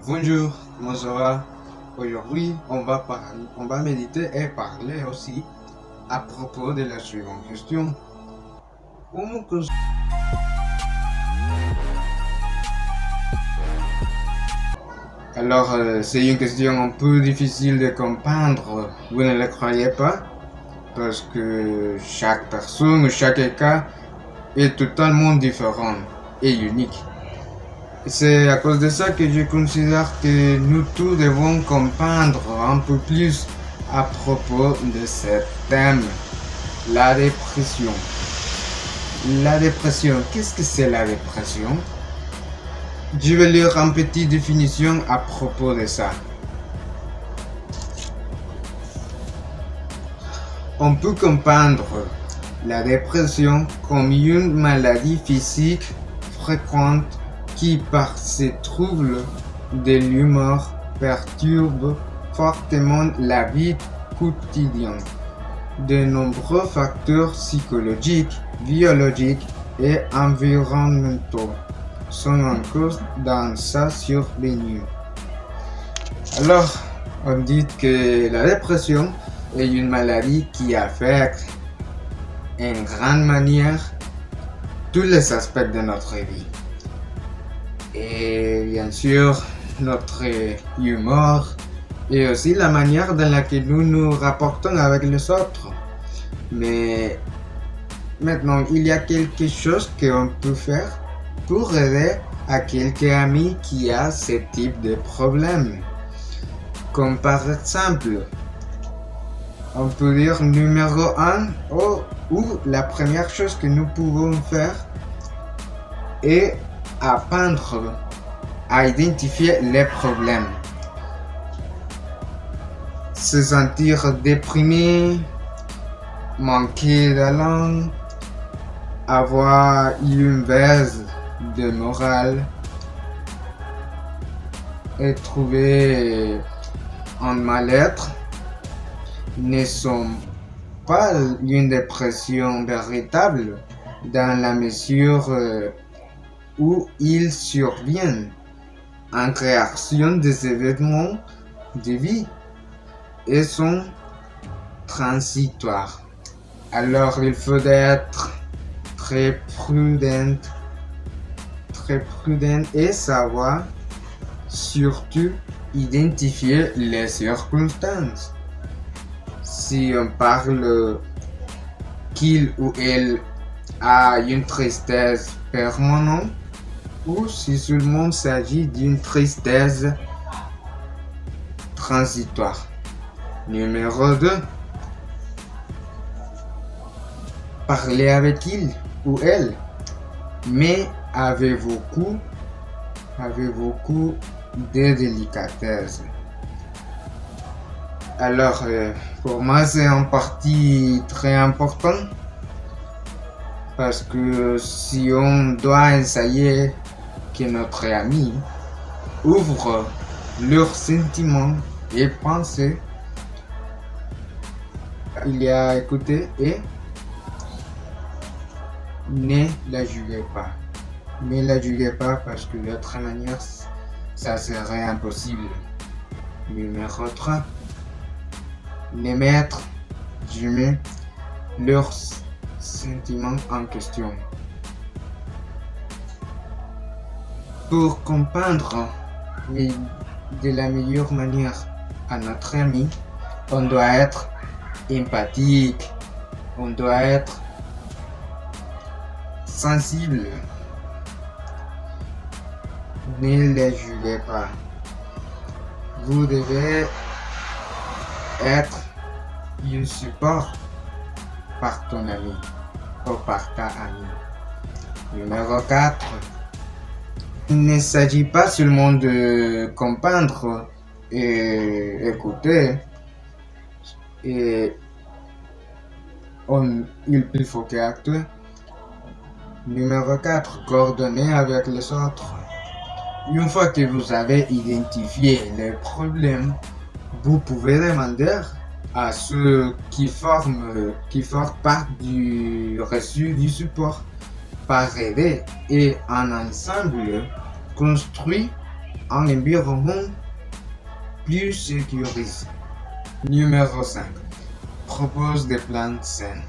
Bonjour, comment ça va? Aujourd'hui, on va méditer et parler aussi à propos de la suivante question. Comment que... Alors, c'est une question un peu difficile de comprendre, vous ne le croyez pas? Parce que chaque personne, chaque cas est totalement différent et unique. C'est à cause de ça que je considère que nous tous devons comprendre un peu plus à propos de ce thème, la dépression. La dépression, qu'est-ce que c'est la dépression? Je vais lire une petite définition à propos de ça. On peut comprendre la dépression comme une maladie physique fréquente qui, par ses troubles de l'humeur, perturbe fortement la vie quotidienne. De nombreux facteurs psychologiques, biologiques et environnementaux sont en cause dans sa survenue. Alors, on dit que la dépression est une maladie qui affecte en grande manière tous les aspects de notre vie. Et bien sûr, notre humeur et aussi la manière dans laquelle nous nous rapportons avec les autres. Mais maintenant, il y a quelque chose qu'on peut faire pour aider à quelques amis qui a ce type de problème. Comme par exemple, on peut dire numéro 1 ou la première chose que nous pouvons faire est apprendre à identifier les problèmes. Se sentir déprimé, manquer d'allant, avoir une baisse de morale et trouver un mal-être ne sont pas une dépression véritable dans la mesure où ils surviennent en réaction des événements de vie et sont transitoires. Alors il faut être très prudent et savoir surtout identifier les circonstances. Si on parle qu'il ou elle a une tristesse permanente ou si seulement il s'agit d'une tristesse transitoire. Numéro 2. Parlez avec il ou elle, mais avec beaucoup de délicatesse. Alors, pour moi, c'est en partie très important parce que si on doit essayer que notre ami ouvre leurs sentiments et pensées, il y a écouter et ne la jugez pas. Ne la jugez pas parce que d'autre manière, ça serait impossible. Numéro 3. Ne mettre jamais leurs sentiments en question. Pour comprendre de la meilleure manière à notre ami, on doit être empathique, on doit être sensible. Ne les jugez pas. Vous devez être un support par ton ami ou par ta amie. Numéro 4. Il ne s'agit pas seulement de comprendre et écouter. Il faut qu'actuer. Numéro 4. Coordonner avec les autres. Une fois que vous avez identifié les problèmes, vous pouvez demander à ceux qui forment part du reçu du support par aider et en ensemble construire un environnement plus sécurisé. Numéro 5. Propose des plans sains.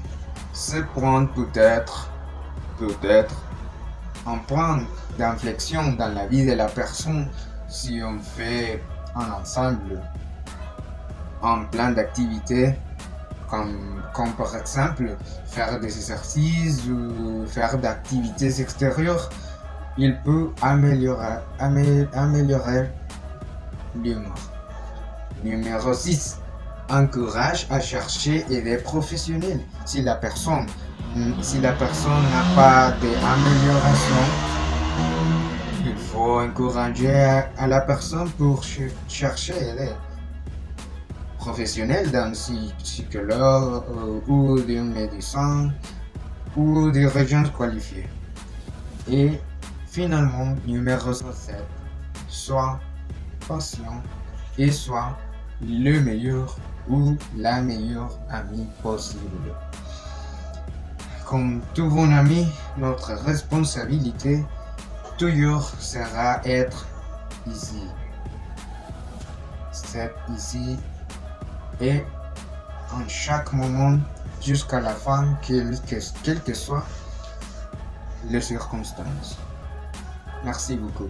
Ce point peut être un point d'inflexion dans la vie de la personne si on fait un ensemble, un plan d'activité comme par exemple faire des exercices ou faire d'activités extérieures. Il peut améliorer l'humour. Numéro 6. Encourage à chercher aide professionnelle. Si la personne n'a pas d'amélioration, il faut encourager à la personne pour chercher aide professionnelle d'un psychologue ou d'un médecin ou des agents qualifiés. Et finalement, numéro 7. Sois patient et sois le meilleur ou la meilleure amie possible. Comme tout bon ami, notre responsabilité toujours sera être ici. C'est ici et en chaque moment jusqu'à la fin, quelles que soient les circonstances. Merci beaucoup.